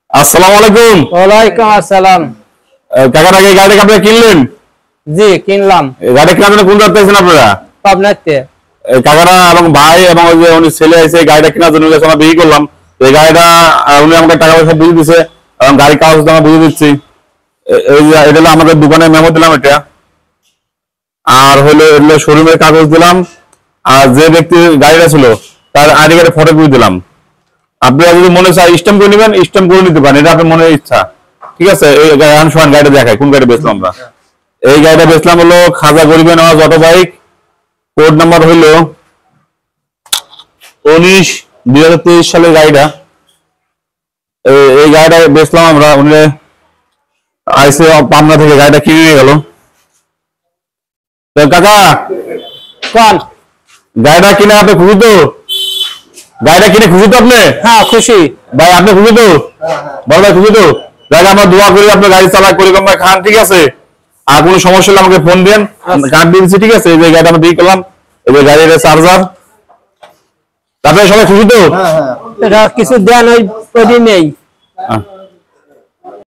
আসসালামু আলাইকুম। ওয়ালাইকুম আসসালাম। কাকা আগে গাড়ি আপনি কিনলেন? জি কিনলাম। গাড়ি কেনার জন্য কোন জায়গায় আছেন আপনারা? পাবনাতে। কাকারা এবং ভাই এবং ওই যে উনি ছেলে আছে গাড়িটা কেনার জন্য আমরা বিয়ে করলাম। এই গাড়িটা উনি আমাকে টাকা পয়সা বুঝে দিচ্ছে এবং গাড়ি কাগজ আমরা বুঝে দিচ্ছি। এই যে এটা হলো আমাদের দোকানে মেমো দিলাম এটা, আর হলো এগুলো শোরুমের কাগজ দিলাম, আর যে ব্যক্তি গাড়িটা ছিল তার আইডি কার্ডের ফটো দিয়ে দিলাম। আপনারা যদি মনে চায় স্ট্যাম্প করে নেবেন, স্ট্যাম্প করে নিতে পারেন, এটা আপনার মনের ইচ্ছা। ঠিক আছে, এই গাড়িটা দেখায় কোন গাড়ি বেচলাম আমরা। এই গাড়িটা বেচলাম হলো খাজা গরিবে নেওয়া অটো বাইক, কোড নাম্বার হইল 19/2023 সালের গাড়িটা। এই গাড়িটা বেচলাম আমরা, উনি আইসে পাবনা থেকে গাড়িটা কিনে নিয়ে গেল। কাকা কোন গাড়িটা কিনে আপনি খুশি তো? গাড়িটা কিনে খুশি তো আপনি? হ্যাঁ খুশি ভাই আপনি খুশি তো? বড় ভাই খুশি তো? গাড়ি আমরা দোয়া করি আপনার গাড়ি চালায় পরিকল্পনা খান, ঠিক আছে? আর কোনো সমস্যা হলে আমাকে ফোন দেন, কার্ড দিয়ে দিচ্ছি, ঠিক আছে? এই যে গাড়িটা আমরা দিয়ে করলাম, এই যে গাড়ির চার্জার। আপনারা সবাই খুশি তো? এটা কিছু দেন ওই নেই।